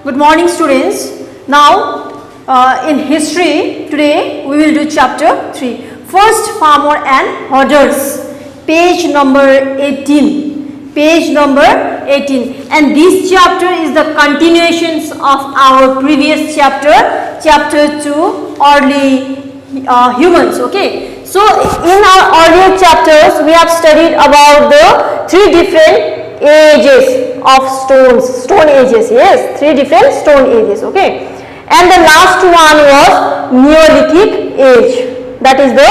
Good morning, students. Now, in history, today we will do chapter 3. First farmer and hoarders. Page number 18. Page number 18. And this chapter is the continuations of our previous chapter, chapter 2, early humans. Okay. So, in our earlier chapters, we have studied about the 3 different ages of stone ages. Yes, 3 different stone ages. Okay. And the last one was Neolithic age. That is the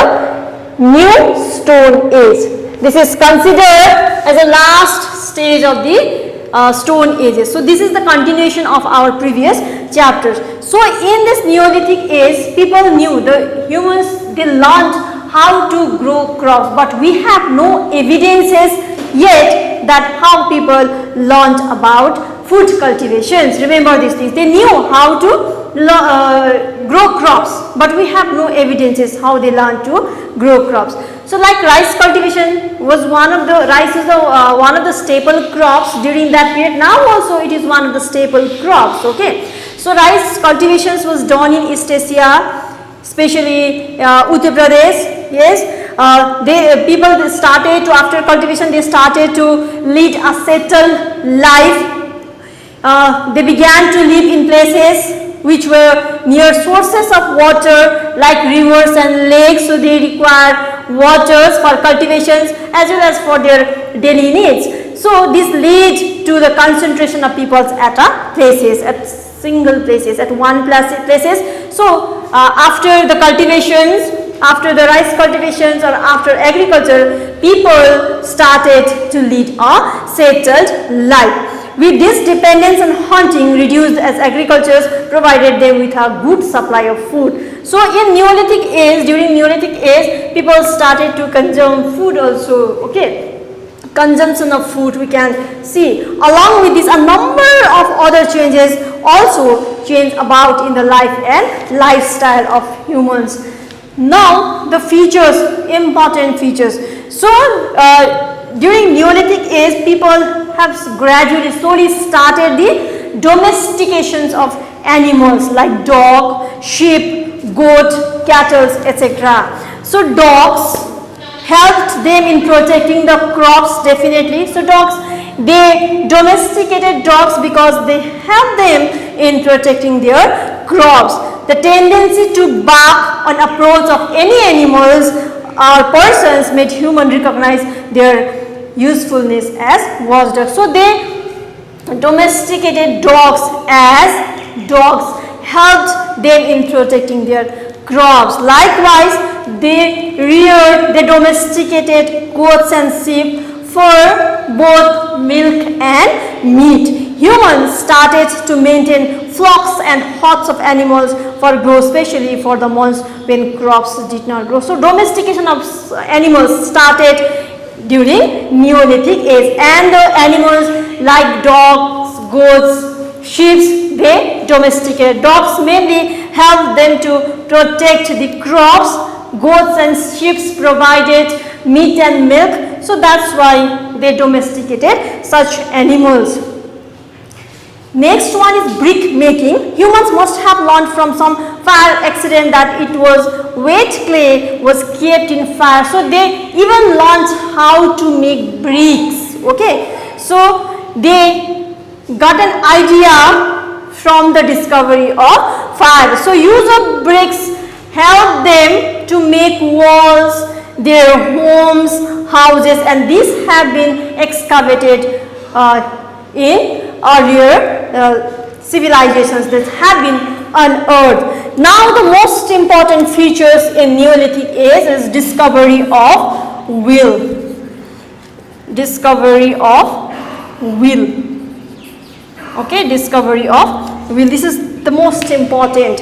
new stone age. This is considered as the last stage of the stone ages. So, this is the continuation of our previous chapters. So, in this Neolithic age, people knew, the humans, they learned how to grow crops, but we have no evidences yet that how people learned about food cultivations. Remember these things. They knew how to grow crops, but we have no evidences how they learned to grow crops. So, like rice cultivation was one of the, rice is one of the staple crops during that period. Now also it is one of the staple crops. Okay. So, rice cultivations was done in East Asia, especially Uttar Pradesh. Yes, people started to, after cultivation, they started to lead a settled life. They began to live in places which were near sources of water like rivers and lakes. So, they require waters for cultivations as well as for their daily needs. So, this led to the concentration of peoples at places, at single places, at one places. So, after the cultivations, after the rice cultivations or after agriculture, people started to lead a settled life. With this, dependence on hunting reduced as agriculture provided them with a good supply of food. So, in Neolithic age, during Neolithic age, people started to consume food also. Okay, consumption of food we can see. Along with this, a number of other changes also changed about in the life and lifestyle of humans. Now, the features, important features. So, during Neolithic age, people have gradually, slowly started the domestications of animals like dog, sheep, goat, cattle, etc. So, dogs helped them in protecting the crops definitely. So, dogs, they domesticated dogs because they helped them in protecting their crops. The tendency to bark on approach of any animals or persons made humans recognize their usefulness as watchdogs. So, they domesticated dogs as dogs helped them in protecting their crops. Likewise, they domesticated goats and sheep for both milk and meat. Humans started to maintain flocks and herds of animals for growth, especially for the months when crops did not grow. So, domestication of animals started during Neolithic age, and the animals like dogs, goats, sheep, they domesticated. Dogs mainly helped them to protect the crops. Goats and sheep provided meat and milk. So, that's why they domesticated such animals. Next one is brick making. Humans must have learned from some fire accident that it was wet clay was kept in fire. So, they even learned how to make bricks. Okay. So, they got an idea from the discovery of fire. So, use of bricks helped them to make walls, their homes, houses, and these have been excavated in earlier civilizations that have been unearthed. Now, the most important features in Neolithic age is discovery of wheel. Discovery of wheel. Okay, discovery of wheel. This is the most important.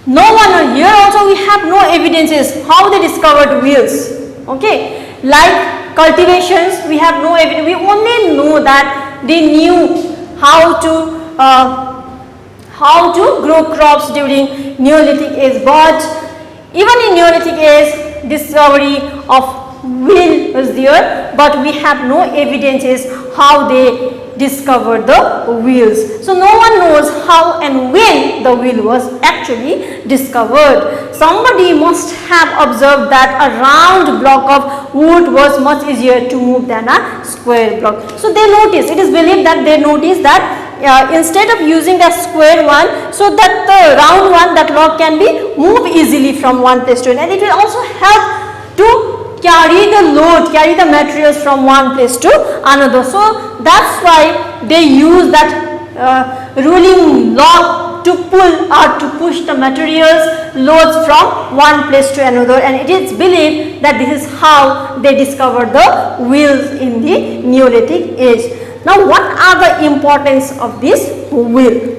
No one here also we have no evidences how they discovered wheels. Okay, like cultivations, we have no evidence. We only know that they knew how to grow crops during Neolithic age. But even in Neolithic age, discovery of wheel was there, but we have no evidences how they discovered the wheels. So no one knows how and when the wheel was actually discovered. Somebody must have observed that a round block of wood was much easier to move than a square block. So they noticed, it is believed that they noticed that instead of using the square one, so that the round one, that log can be moved easily from one place to another, and it will also help to carry the load, carry the materials from one place to another. So that's why they use that rolling log to pull or to push the materials, loads from one place to another, and it is believed that this is how they discovered the wheels in the Neolithic age. Now what are the importance of this wheel?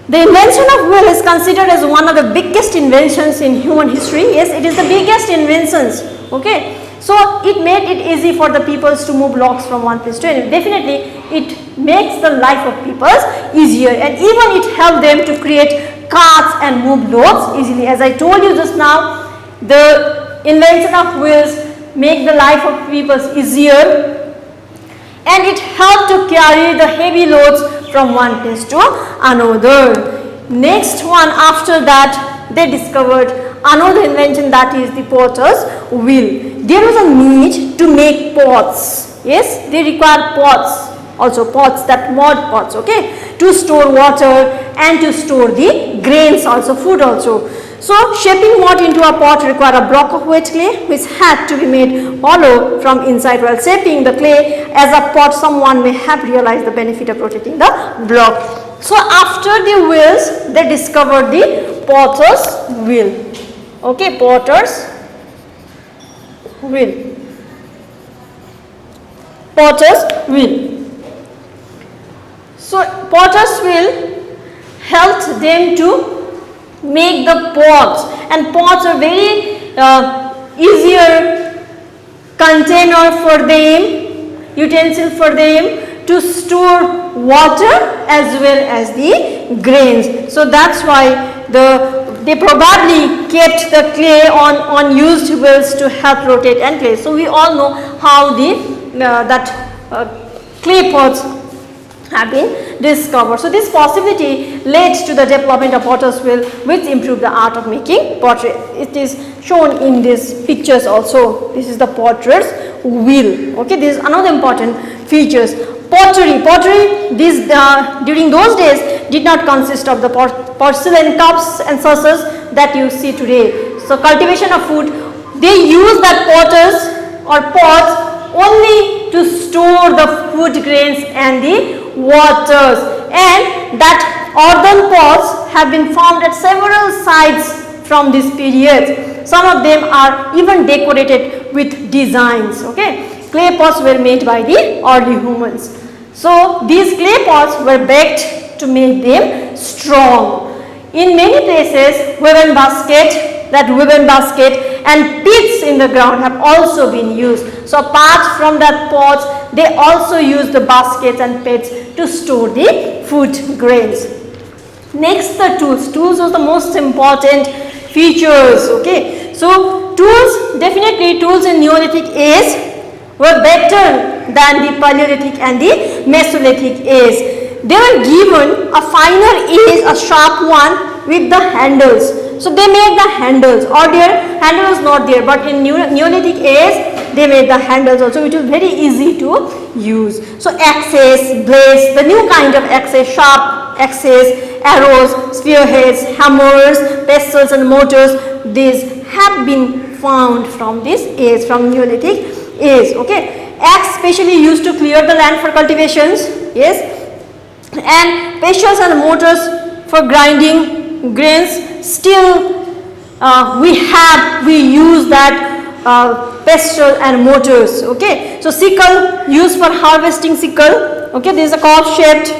The invention of wheel is considered as one of the biggest inventions in human history. Yes, it is the biggest inventions. Okay, so it made it easy for the peoples to move logs from one place to another. Definitely it makes the life of peoples easier, and even it helped them to create carts and move loads easily. As I told you just now, the invention of wheels make the life of peoples easier, and it helped to carry the heavy loads from one place to another. Next one, after that they discovered another invention, that is the potter's wheel. There was a need to make pots. Yes, they require pots, also pots, that mud pots, okay, to store water and to store the grains, also food also. So shaping mud into a pot required a block of wet clay which had to be made hollow from inside. While shaping the clay as a pot, someone may have realized the benefit of rotating the block. So after the wheels, they discovered the potter's wheel. Okay, potter's wheel. Potter's wheel. So potter's wheel helped them to make the pots, and pots are very easier container for them, utensil for them to store water as well as the grains. So that's why they probably kept the clay on unused wheels to help rotate and clay. So we all know how clay pots have been discovered. So this possibility led to the development of potter's wheel, which improved the art of making pottery. It is shown in these pictures also. This is the potter's wheel. Okay, this is another important features. Pottery. This during those days did not consist of the porcelain cups and saucers that you see today. So cultivation of food, they use that potters or pots only to store the food grains and the waters, and that earthen pots have been found at several sites from this period. Some of them are even decorated with designs. Okay, clay pots were made by the early humans. So these clay pots were baked to make them strong. In many places, woven basket and pits in the ground have also been used. So apart from that pots, they also use the baskets and pits to store the food grains. Next, the tools. Tools are the most important features. Okay, so tools, definitely tools in Neolithic age were better than the Paleolithic and the Mesolithic age. They were given a finer edge, a sharp one with the handles. So they made the handles. Earlier handle was not there, but in Neolithic age they made the handles also, which was very easy to use. So axes, blades, the new kind of axes, sharp axes, arrows, spearheads, hammers, pestles and mortars, these have been found from this age, from Neolithic age. Okay, axe specially used to clear the land for cultivations. Yes, and pestles and mortars for grinding grains. Still we use that pestle and mortars. Okay, so sickle used for harvesting sickle. Okay, this is a curve shaped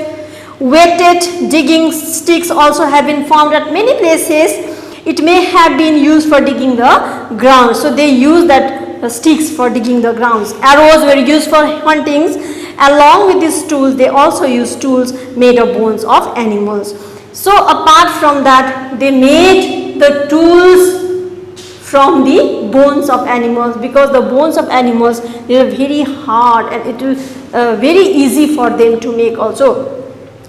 weighted digging sticks also have been found at many places. It may have been used for digging the ground. So they use that sticks for digging the grounds. Arrows were used for hunting. Along with these tools, they also used tools made of bones of animals. So apart from that, they made the tools from the bones of animals, because the bones of animals, they are very hard and it will very easy for them to make also.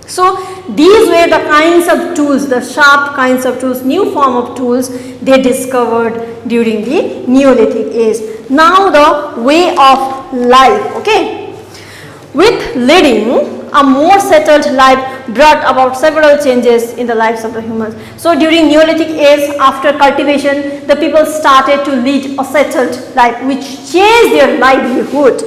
So these were the kinds of tools, the sharp kinds of tools, new form of tools they discovered during the Neolithic age. Now the way of life, okay. With leading a more settled life brought about several changes in the lives of the humans. So during Neolithic age, after cultivation, the people started to lead a settled life which changed their livelihood.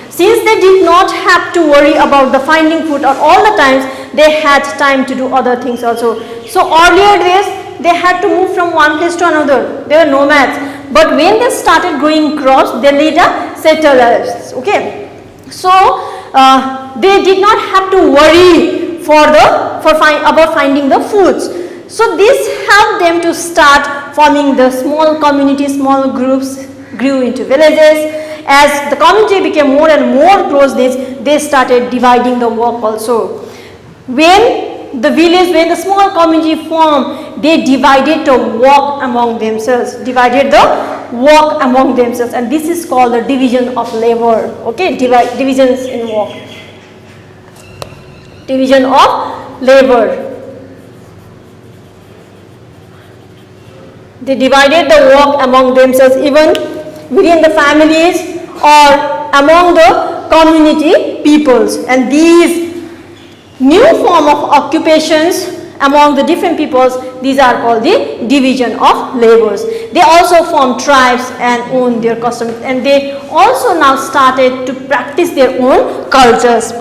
Since they did not have to worry about the finding food at all the times, they had time to do other things also. So earlier days, they had to move from one place to another. They were nomads. But when they started growing crops, they led a settled lives. Okay. So they did not have to worry about finding the foods. So this helped them to start forming the small communities, small groups, grew into villages. As the community became more and more close, they started dividing the work also. When the small community formed, they divided the work among themselves, and this is called the division of labor. Okay, divisions in work. Division of labor. They divided the work among themselves, even within the families or among the community peoples, and these new form of occupations among the different peoples, these are called the division of labors. They also formed tribes and owned their customs, and they also now started to practice their own cultures.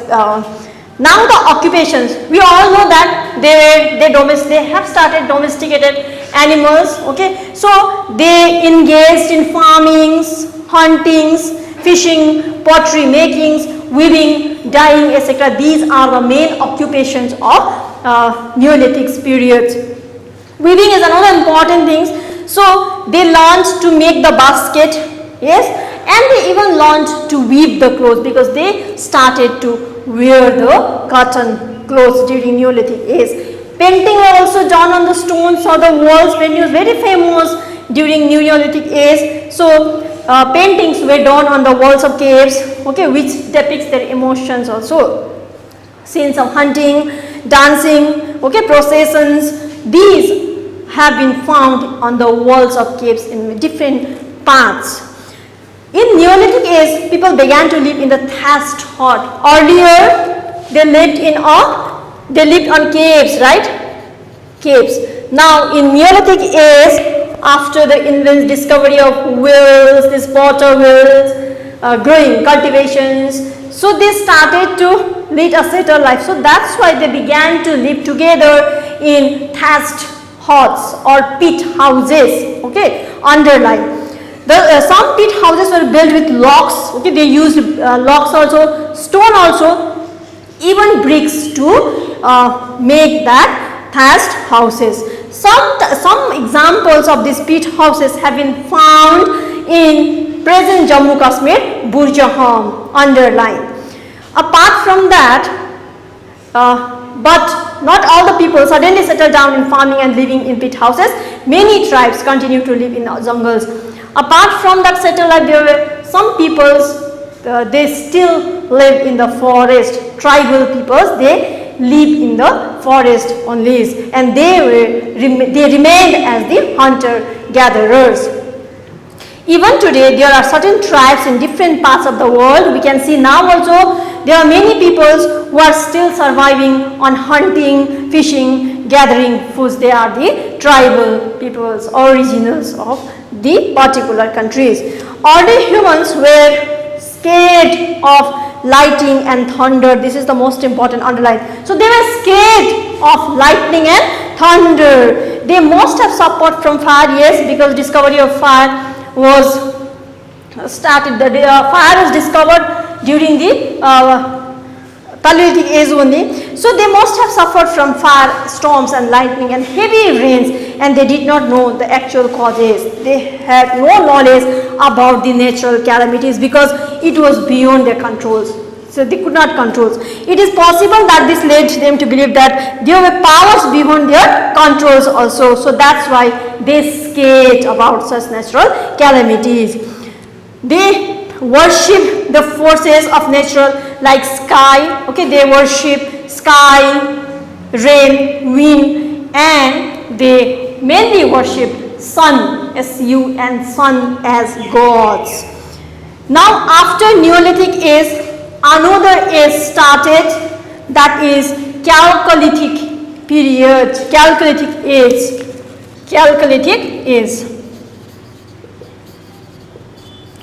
Now the occupations, we all know that they have started domesticated animals. Okay, so they engaged in farmings, huntings, fishing, pottery makings, weaving, dyeing, etc. These are the main occupations of Neolithic period. Weaving is another important thing. So they learned to make the basket, yes, and they even learned to weave the clothes, because they started to wear the cotton clothes during Neolithic age. Painting were also done on the stones or the walls. Painting was very famous during Neolithic age. So paintings were done on the walls of caves, okay, which depicts their emotions also. Scenes of hunting, dancing, okay, processions, these have been found on the walls of caves in different parts. In Neolithic age, people began to live in the thatched hut. Earlier, they lived on caves, right? Caves. Now, in Neolithic age, after the discovery of wells, these water wells, growing cultivations, so they started to lead a settled life. So that's why they began to live together in thatched huts or pit houses, okay, underlying. Some pit houses were built with logs, okay, they used logs also, stone also, even bricks to make that thatched houses. Some examples of these pit houses have been found in present Jammu Kashmir, Burjahom, underline. Apart from that, but not all the people suddenly settled down in farming and living in pit houses. Many tribes continue to live in jungles. Apart from that settled life, there were some peoples, they still live in the forest. Tribal peoples, they live in the forest only, and they remained as the hunter-gatherers. Even today, there are certain tribes in different parts of the world. We can see now also there are many peoples who are still surviving on hunting, fishing, gathering foods. They are the tribal peoples, originals of the particular countries. Early humans were scared of lightning and thunder. This is the most important underline. So they were scared of lightning and thunder. They must have suffered from fire, yes, because discovery of fire was started. The fire was discovered during the Paleolithic age only. So they must have suffered from fire, storms and lightning and heavy rains, and they did not know the actual causes. They had no knowledge about the natural calamities because it was beyond their controls. So they could not control. It is possible that this led them to believe that there were powers beyond their controls also. So that's why they scared about such natural calamities. They worship the forces of nature like sky. Okay, they worship sky, rain, wind, and they mainly worship sun, S-U-N, sun as gods. Now after Neolithic age, another age started, that is Chalcolithic period, Chalcolithic age, Chalcolithic age.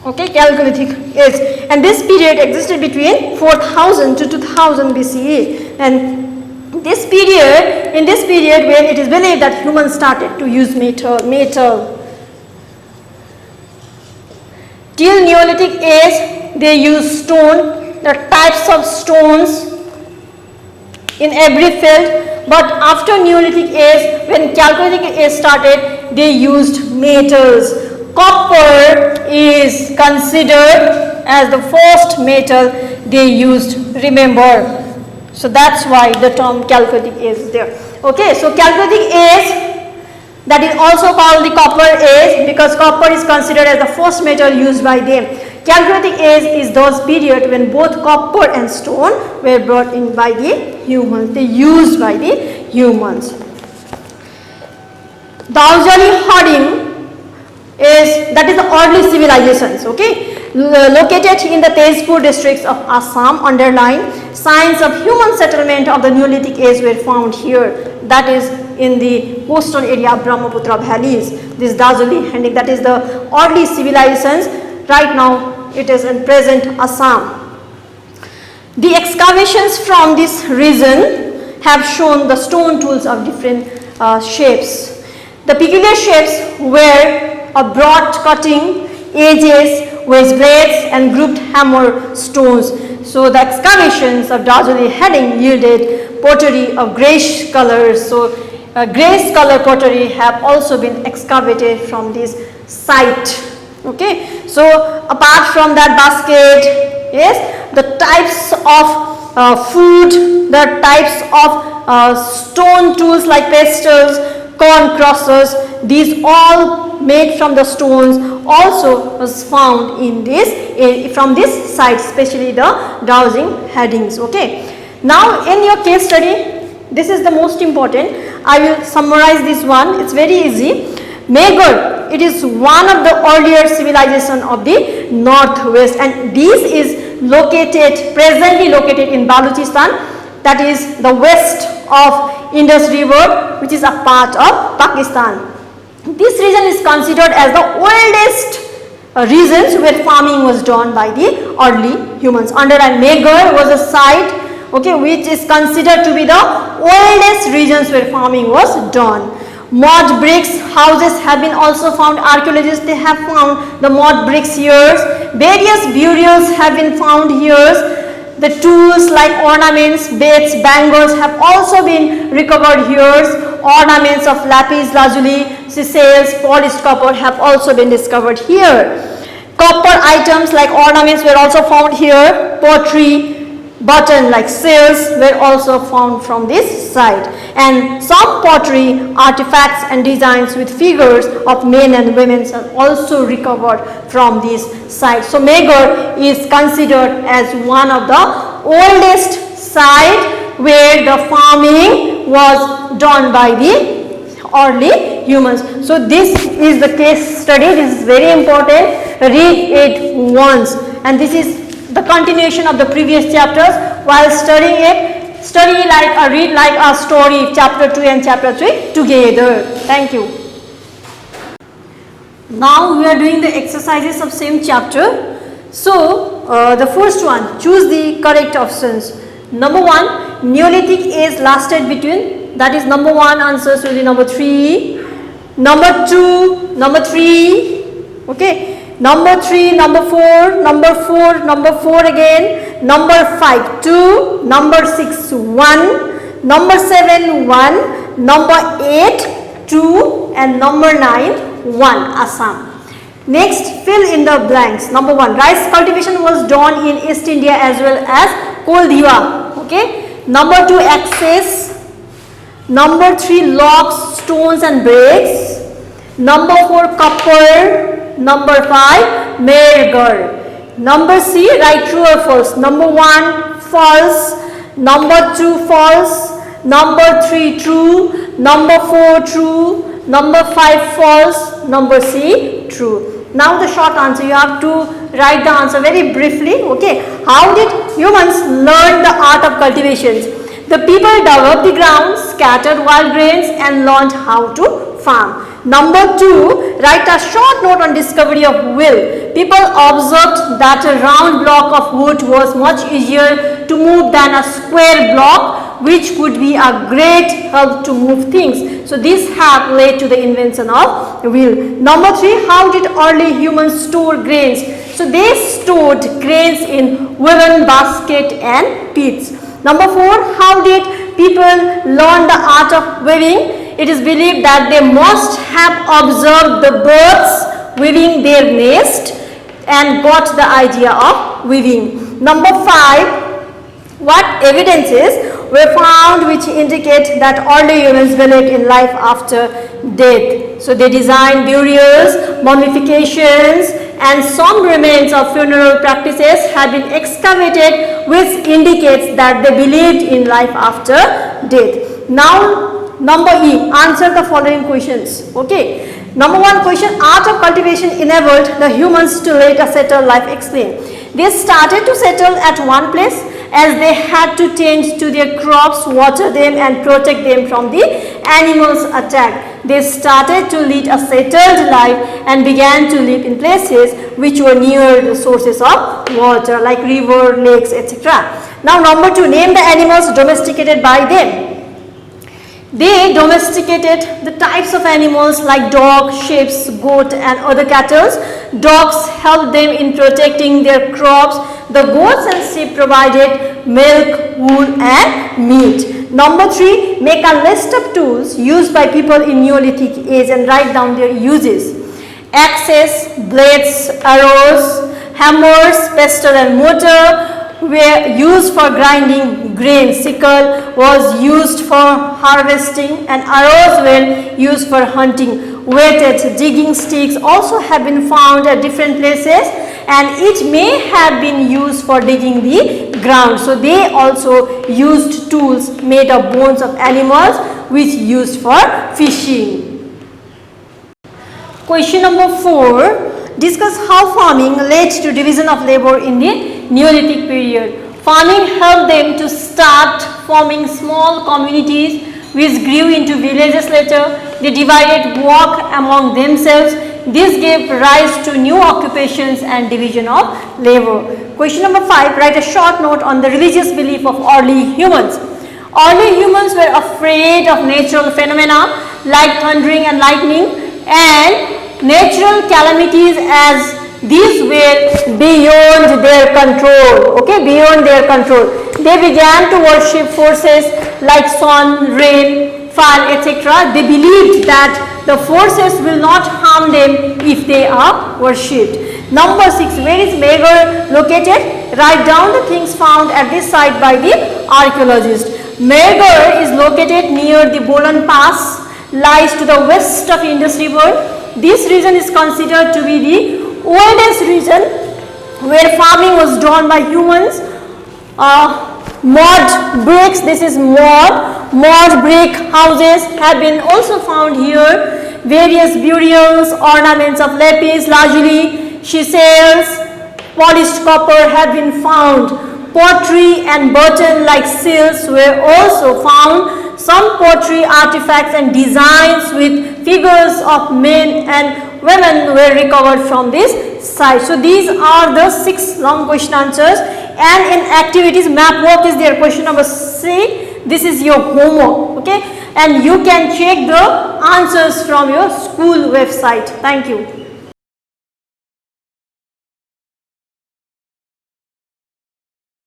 Okay, Chalcolithic age, and this period existed between 4000 to 2000 BCE, and in this period when it is believed that humans started to use metal. Till Neolithic age, they used stone, the types of stones in every field. But after Neolithic age, when Chalcolithic age started, they used metals. Copper is considered as the first metal they used, remember. So that's why the term Chalcolithic age is there. Okay, so Chalcolithic age, that is also called the copper age, because copper is considered as the first metal used by them. Chalcolithic age is those period when both copper and stone were brought in by the humans, they used by the humans. Daojiali Harding is, that is the early civilizations, okay, located in the Tezpur districts of Assam, underline signs of human settlement of the Neolithic age were found here, that is in the coastal area of Brahmaputra valleys. This Daojiali Harding, that is the early civilizations. Right now it is in present Assam. The excavations from this region have shown the stone tools of different shapes. The peculiar shapes were a broad cutting edges, wedge blades and grouped hammer stones. So the excavations of Daojiali Harding yielded pottery of greyish color. So greyish color pottery have also been excavated from this site. Okay, so apart from that basket, yes, the types of food, the types of stone tools like pestles, corn crushers, these all made from the stones also was found in this from this site, especially the Daojiali Hardings. Okay, now in your case study, this is the most important. I will summarize this one. It's very easy. Meghar, it is one of the earlier civilization of the northwest, and this is located, presently located in Balochistan, that is the west of Indus River, which is a part of Pakistan. This region is considered as the oldest regions where farming was done by the early humans. Underline, Meghar was a site, okay, which is considered to be the oldest regions where farming was done. Mud bricks houses have been also found. Archaeologists, they have found the mud bricks here. Various burials have been found here. The tools like ornaments, beds, bangles have also been recovered here. Ornaments of lapis lazuli, seychelles, polished copper have also been discovered here. Copper items like ornaments were also found here. Pottery, button like seals were also found from this site, and some pottery artifacts and designs with figures of men and women are also recovered from this site. So Meghar is considered as one of the oldest site where the farming was done by the early humans. So this is the case study. This is very important. Read it once, and this is the continuation of the previous chapters. While studying it, study like or read like a story, chapter 2 and chapter 3 together. Thank you. Now we are doing the exercises of same chapter. So the first one, choose the correct options. Number 1, Neolithic age lasted between, that is number 1 answers will be number 3, number 2, number 3, okay. Number 3, number 4, number 4, number 4 again, number 5, 2, number 6, 1, number 7, 1, number 8, 2 and number 9, 1, Assam. Next, fill in the blanks. Number 1, rice cultivation was done in East India as well as Koldiwa. Okay. Number 2, access. Number 3, locks, stones and bricks. Number 4, copper. Number 5, Mehrgarh. Number C, write true or false. Number 1, false. Number 2, false. Number 3, true. Number 4, true. Number 5, false. Number C, true. Now the short answer, you have to write the answer very briefly. Okay. How did humans learn the art of cultivation? The people dug the ground, scattered wild grains and learned how to farm. Number 2, write a short note on discovery of wheel. People observed that a round block of wood was much easier to move than a square block, which could be a great help to move things. So this have led to the invention of wheel. Number 3, how did early humans store grains? So they stored grains in woven basket and pits. Number 4, how did people learn the art of weaving? It is believed that they must have observed the birds weaving their nest and got the idea of weaving. Number 5, what evidences were found which indicate that early humans believed in life after death? So they designed burials, mummifications and some remains of funeral practices have been excavated, which indicates that they believed in life after death. Now number E, answer the following questions. Okay. Number 1 question, art of cultivation enabled the humans to later settle life. Explain. They started to settle at one place as they had to tend to their crops, water them and protect them from the animals' attack. They started to lead a settled life and began to live in places which were near the sources of water like river, lakes, etc. Now number 2, name the animals domesticated by them. They domesticated the types of animals like dog, sheep, goat and other cattle. Dogs helped them in protecting their crops. The goats and sheep provided milk, wool and meat. Number 3, make a list of tools used by people in Neolithic age and write down their uses. Axes, blades, arrows, hammers, pestle and mortar were used for grinding grain. Sickle was used for harvesting and arrows were used for hunting. Weighted digging sticks also have been found at different places and it may have been used for digging the ground. So they also used tools made of bones of animals which used for fishing. Question number 4. Discuss how farming led to division of labor in the Neolithic period. Farming helped them to start forming small communities which grew into villages later. They divided work among themselves. This gave rise to new occupations and division of labor. Question number 5. Write a short note on the religious belief of early humans. Early humans were afraid of natural phenomena like thundering and lightning and natural calamities as these were beyond their control. Okay, beyond their control. They began to worship forces like sun, rain, fire, etc. They believed that the forces will not harm them if they are worshipped. Number 6. Where is Mehrgarh located? Write down the things found at this site by the archaeologist. Mehrgarh is located near the Bolan Pass, lies to the west of Indus River. This region is considered to be the oldest region where farming was done by humans. Mud bricks, this is mud brick houses have been also found here. Various burials, ornaments of lapis lazuli, chisels, polished copper have been found. Pottery and button like seals were also found. Some pottery artifacts and designs with figures of men and women were recovered from this site. So these are the 6 long question answers, and in activities map work is there. Question number 6, this is your homework, okay, and you can check the answers from your school website. Thank you.